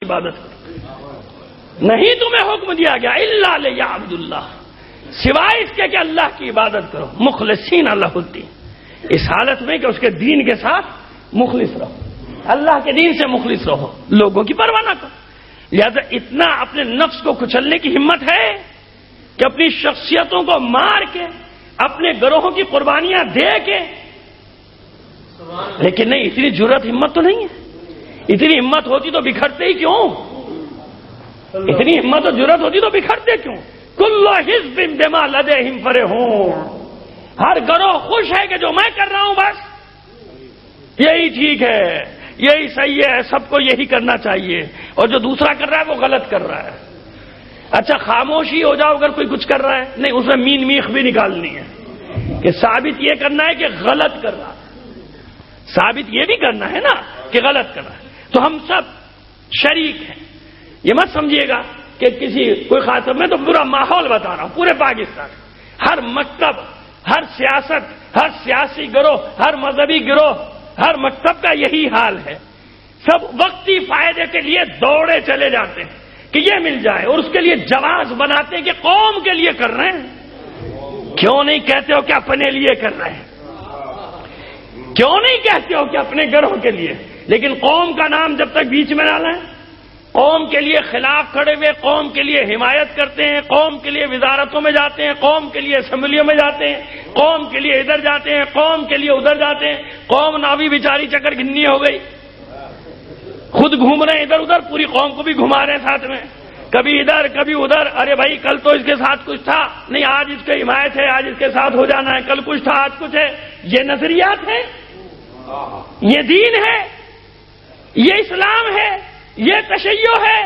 عبادت کرو. نہیں تمہیں حکم دیا گیا الا لیعبد اللہ، سوائے اس کے کہ اللہ کی عبادت کرو، مخلصین لہ الدین، اس حالت میں کہ اس کے دین کے ساتھ مخلص رہو، اللہ کے دین سے مخلص رہو، لوگوں کی پرواہ نہ کرو. لہذا اتنا اپنے نفس کو کچلنے کی ہمت ہے کہ اپنی شخصیتوں کو مار کے، اپنے گروہوں کی قربانیاں دے کے، لیکن نہیں، اتنی جرأت ہمت تو نہیں ہے. اتنی ہمت ہوتی تو بکھرتے ہی کیوں؟ اتنی ہمت اور جرأت ہوتی تو بکھرتے کیوں؟ کل حزب بما لدیہم فرحون، ہر گروہ خوش ہے کہ جو میں کر رہا ہوں بس یہی ٹھیک ہے، یہی صحیح ہے، سب کو یہی کرنا چاہیے، اور جو دوسرا کر رہا ہے وہ غلط کر رہا ہے. اچھا خاموشی ہو جاؤ اگر کوئی کچھ کر رہا ہے، نہیں، اس میں مین میخ بھی نکالنی ہے کہ ثابت یہ کرنا ہے کہ غلط کر رہا ہے، ثابت یہ بھی کرنا ہے نا کہ غلط کر رہا ہے. تو ہم سب شریک ہیں. یہ مت سمجھیے گا کہ کوئی خاص، میں تو پورا ماحول بتا رہا ہوں، پورے پاکستان، ہر مکتب، ہر سیاست، ہر سیاسی گروہ، ہر مذہبی گروہ، ہر مکتب کا یہی حال ہے. سب وقتی فائدے کے لیے دوڑے چلے جاتے ہیں کہ یہ مل جائے، اور اس کے لیے جواز بناتے ہیں کہ قوم کے لیے کر رہے ہیں. کیوں نہیں کہتے ہو کہ اپنے لیے کر رہے ہیں؟ کیوں نہیں کہتے ہو کہ اپنے گروہ کے لیے؟ لیکن قوم کا نام جب تک بیچ میں نہ لائیں، قوم کے لیے خلاف کھڑے ہوئے، قوم کے لیے حمایت کرتے ہیں، قوم کے لیے وزارتوں میں جاتے ہیں، قوم کے لیے اسمبلیوں میں جاتے ہیں، قوم کے لیے ادھر جاتے ہیں، قوم کے لیے ادھر جاتے ہیں. قوم ناوی بیچاری چکر گھنی ہو گئی، خود گھوم رہے ہیں ادھر ادھر، پوری قوم کو بھی گھما رہے ہیں ساتھ میں، کبھی ادھر کبھی ادھر. ارے بھائی کل تو اس کے ساتھ کچھ تھا، نہیں آج اس کی حمایت ہے، آج اس کے ساتھ ہو جانا ہے، کل کچھ تھا آج کچھ ہے. یہ نظریات ہیں؟ یہ دین ہے؟ یہ اسلام ہے؟ یہ تشیع ہے؟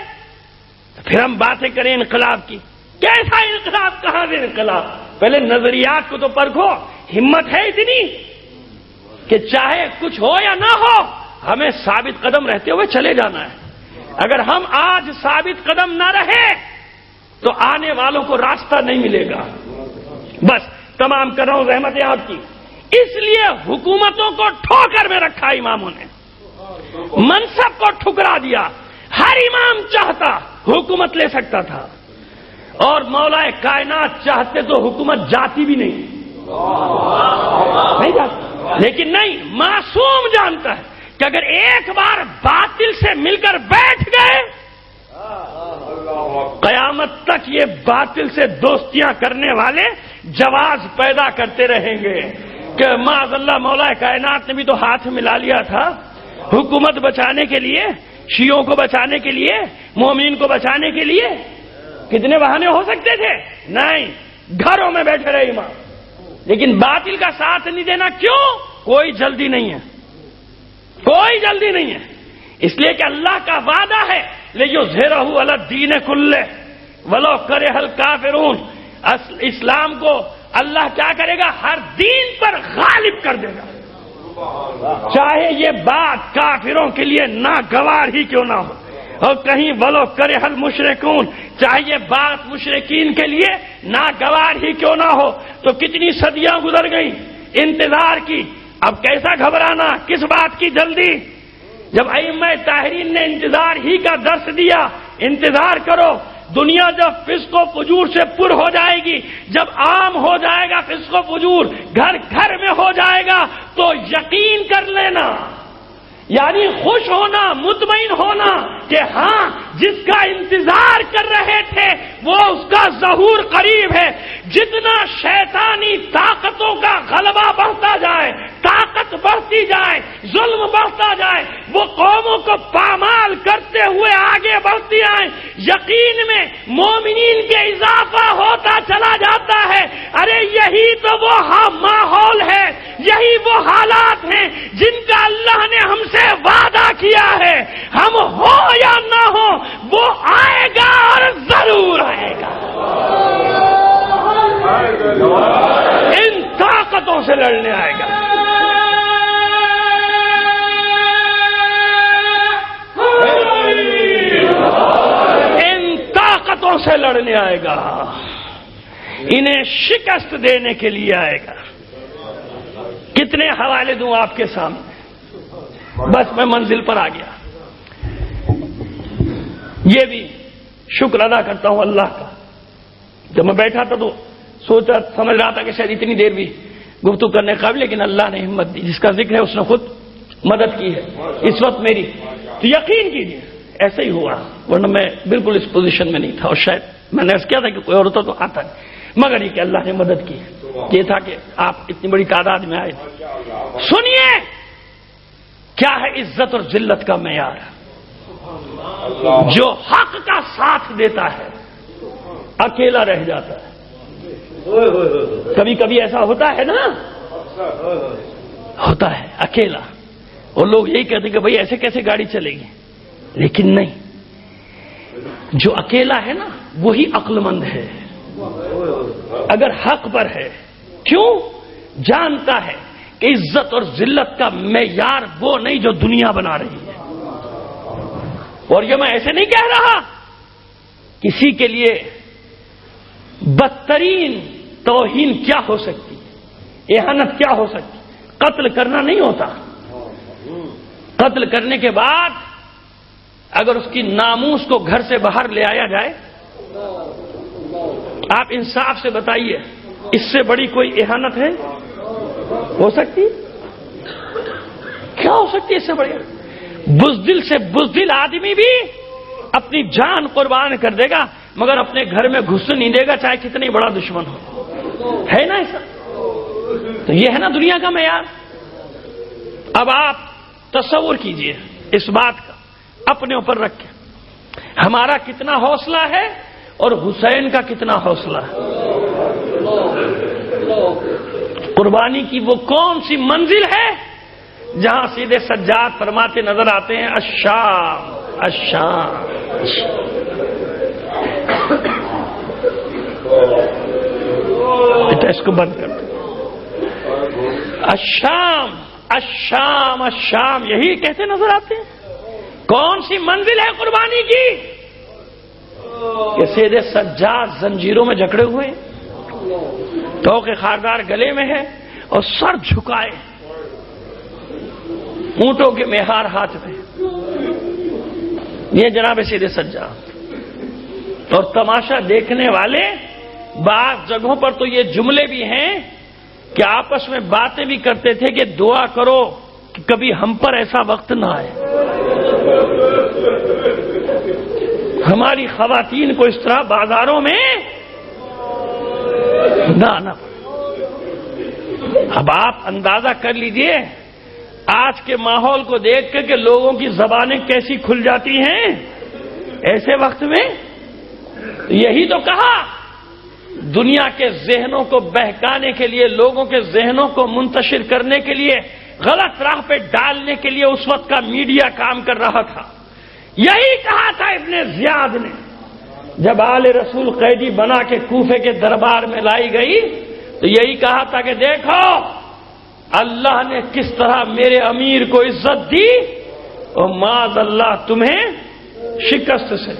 پھر ہم باتیں کریں انقلاب کی. کیسا انقلاب؟ کہاں سے انقلاب؟ پہلے نظریات کو تو پرکھو. ہمت ہے اتنی کہ چاہے کچھ ہو یا نہ ہو ہمیں ثابت قدم رہتے ہوئے چلے جانا ہے. اگر ہم آج ثابت قدم نہ رہے تو آنے والوں کو راستہ نہیں ملے گا. بس تمام کر رہا ہوں، رحمت آپ کی. اس لیے حکومتوں کو ٹھوکر میں رکھا اماموں نے، منصب کو ٹھکرا دیا. ہر امام چاہتا حکومت لے سکتا تھا، اور مولا کائنات چاہتے تو حکومت جاتی بھی نہیں جاتی. لیکن نہیں، معصوم جانتا ہے کہ اگر ایک بار باطل سے مل کر بیٹھ گئے قیامت تک یہ باطل سے دوستیاں کرنے والے جواز پیدا کرتے رہیں گے کہ معاذ اللہ مولا کائنات نے بھی تو ہاتھ ملا لیا تھا حکومت بچانے کے لیے، شیعوں کو بچانے کے لیے، مومنین کو بچانے کے لیے. کتنے بہانے ہو سکتے تھے؟ نہیں، گھروں میں بیٹھے رہے امام. لیکن باطل کا ساتھ نہیں دینا. کیوں؟ کوئی جلدی نہیں ہے، کوئی جلدی نہیں ہے. اس لیے کہ اللہ کا وعدہ ہے لِیُظْہِرَہُ عَلَى الدِّینِ کُلِّهِ وَلَوْ کَرِہَ الْکَافِرُونَ. اسلام کو اللہ کیا کرے گا؟ ہر دین پر غالب کر دے گا، چاہے یہ بات کافروں کے لیے ناگوار ہی کیوں نہ ہو. اور کہیں وَلَوْ کَرِہَ الْمُشْرِکُونَ، چاہے یہ بات مشرکین کے لیے ناگوار ہی کیوں نہ ہو. تو کتنی صدیاں گزر گئیں انتظار کی. اب کیسا گھبرانا، کس بات کی جلدی؟ جب ائمہ طاہرین نے انتظار ہی کا درس دیا، انتظار کرو. دنیا جب فسق و فجور سے پر ہو جائے گی، جب عام ہو جائے گا فسق و فجور، گھر گھر میں ہو جائے گا، تو یقین کر لینا، یعنی خوش ہونا، مطمئن ہونا کہ ہاں جس کا انتظار کر رہے تھے وہ اس کا ظہور قریب ہے. جتنا شیطانی طاقتوں کا غلبہ بڑھتا جائے، طاقت بڑھتی جائے، ظلم بڑھتا جائے، وہ قوموں کو پامال کرتے ہوئے آگے بڑھتی آئیں، یقین میں مومنین کے اضافہ ہوتا چلا جاتا ہے. ارے یہی تو وہ ماحول ہے، یہی وہ حالات ہیں جن کا اللہ نے ہم سے وعدہ کیا ہے. ہم ہو یا نہ ہو وہ آئے گا، اور ضرور آئے گا. ان طاقتوں سے لڑنے آئے گا. ان طاقتوں سے لڑنے آئے گا، انہیں شکست دینے کے لیے آئے گا. کتنے حوالے دوں آپ کے سامنے، بس میں منزل پر آ گیا. یہ بھی شکر ادا کرتا ہوں اللہ کا. جب میں بیٹھا تھا تو سوچا سمجھ رہا تھا کہ شاید اتنی دیر بھی گفتگو کرنے قابل، لیکن اللہ نے ہمت دی. جس کا ذکر ہے اس نے خود مدد کی ہے اس وقت میری. تو یقین کیجیے ایسے ہی ہوا، ورنہ میں بالکل اس پوزیشن میں نہیں تھا. اور شاید میں نے کیا تھا کہ کوئی اور ہوتا تو آتا نہیں، مگر یہ کہ اللہ نے مدد کی. یہ تھا کہ آپ اتنی بڑی تعداد میں آئے. سنیے کیا ہے عزت اور ذلت کا معیار. جو حق کا ساتھ دیتا ہے اکیلا رہ جاتا ہے. کبھی کبھی ایسا ہوتا ہے نا، ہوتا ہے اکیلا، اور لوگ یہی کہتے ہیں کہ بھئی ایسے کیسے گاڑی چلے گی. لیکن نہیں، جو اکیلا ہے نا وہی عقل مند ہے اگر حق پر ہے. کیوں؟ جانتا ہے کہ عزت اور ذلت کا معیار وہ نہیں جو دنیا بنا رہی ہے. اور یہ میں ایسے نہیں کہہ رہا، کسی کے لیے بدترین توہین کیا ہو سکتی، اہانت کیا ہو سکتی. قتل کرنا نہیں ہوتا. قتل کرنے کے بعد اگر اس کی ناموس کو گھر سے باہر لے آیا جائے، آپ انصاف سے بتائیے اس سے بڑی کوئی اہانت ہے؟ ہو سکتی؟ کیا ہو سکتی ہے اس سے بڑی؟ بزدل سے بزدل آدمی بھی اپنی جان قربان کر دے گا مگر اپنے گھر میں گھسنے نہیں دے گا چاہے کتنی بڑا دشمن ہو. ہے نا ایسا؟ تو یہ ہے نا دنیا کا معیار. اب آپ تصور کیجئے اس بات کا اپنے اوپر رکھ کے، ہمارا کتنا حوصلہ ہے اور حسین کا کتنا حوصلہ ہے. قربانی کی وہ کون سی منزل ہے جہاں سیدھے سجاد فرماتے نظر آتے ہیں الشام الشام. بیٹا اس کو بند کر دو. الشام الشام الشام یہی کہتے نظر آتے ہیں. کون سی منزل ہے قربانی کی کہ سیدھے سجاد زنجیروں میں جکڑے ہوئے، توق خاردار گلے میں ہے اور سر جھکائے، اونٹوں کے مہار ہاتھ میں. یہ جناب سیدھے سجاد. اور تماشا دیکھنے والے بعض جگہوں پر تو یہ جملے بھی ہیں کہ آپس میں باتیں بھی کرتے تھے کہ دعا کرو کہ کبھی ہم پر ایسا وقت نہ آئے، ہماری خواتین کو اس طرح بازاروں میں نہ. اب آپ اندازہ کر لیجئے آج کے ماحول کو دیکھ کے کہ لوگوں کی زبانیں کیسی کھل جاتی ہیں ایسے وقت میں. یہی تو کہا دنیا کے ذہنوں کو بہکانے کے لیے، لوگوں کے ذہنوں کو منتشر کرنے کے لیے، غلط راہ پہ ڈالنے کے لیے اس وقت کا میڈیا کام کر رہا تھا. یہی کہا تھا ابن زیاد نے جب آل رسول قیدی بنا کے کوفے کے دربار میں لائی گئی، تو یہی کہا تھا کہ دیکھو اللہ نے کس طرح میرے امیر کو عزت دی اور معاذ اللہ تمہیں شکست سے.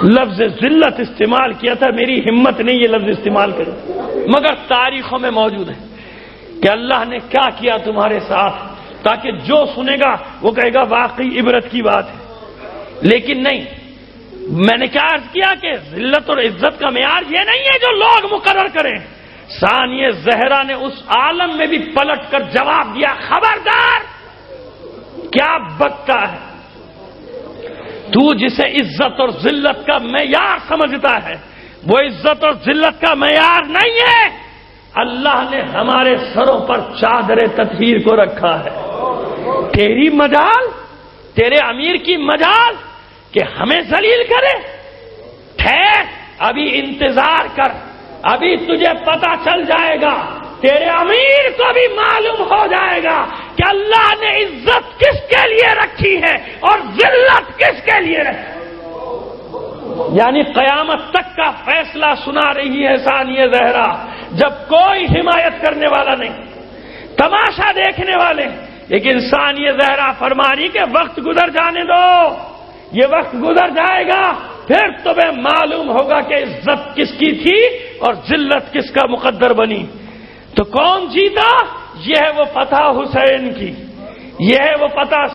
لفظ ذلت استعمال کیا تھا، میری ہمت نہیں یہ لفظ استعمال کرے، مگر تاریخوں میں موجود ہے کہ اللہ نے کیا کیا تمہارے ساتھ، تاکہ جو سنے گا وہ کہے گا واقعی عبرت کی بات ہے. لیکن نہیں، میں نے کیا عرض کیا کہ ذلت اور عزت کا معیار یہ نہیں ہے جو لوگ مقرر کریں. ثانیہ زہرا نے اس عالم میں بھی پلٹ کر جواب دیا خبردار کیا بکتا ہے تو جسے عزت اور ذلت کا معیار سمجھتا ہے، وہ عزت اور ذلت کا معیار نہیں ہے. اللہ نے ہمارے سروں پر چادر تطہیر کو رکھا ہے. تیری مجال، تیرے امیر کی مجال کہ ہمیں ذلیل کرے. ٹھہر، ابھی انتظار کر، ابھی تجھے پتہ چل جائے گا، تیرے امیر کو بھی معلوم ہو جائے گا کہ اللہ نے عزت کس کے لیے رکھی ہے اور ذلت کس کے لیے رکھی. یعنی قیامت تک کا فیصلہ سنا رہی ہے ثانیہ زہرا، جب کوئی حمایت کرنے والا نہیں، تماشا دیکھنے والے. لیکن ثانیہ زہرا فرما رہی کہ وقت گزر جانے دو، یہ وقت گزر جائے گا، پھر تمہیں معلوم ہوگا کہ عزت کس کی تھی اور ذلت کس کا مقدر بنی. تو کون جیتا؟ یہ ہے وہ فتح حسین کی، یہ ہے وہ فتح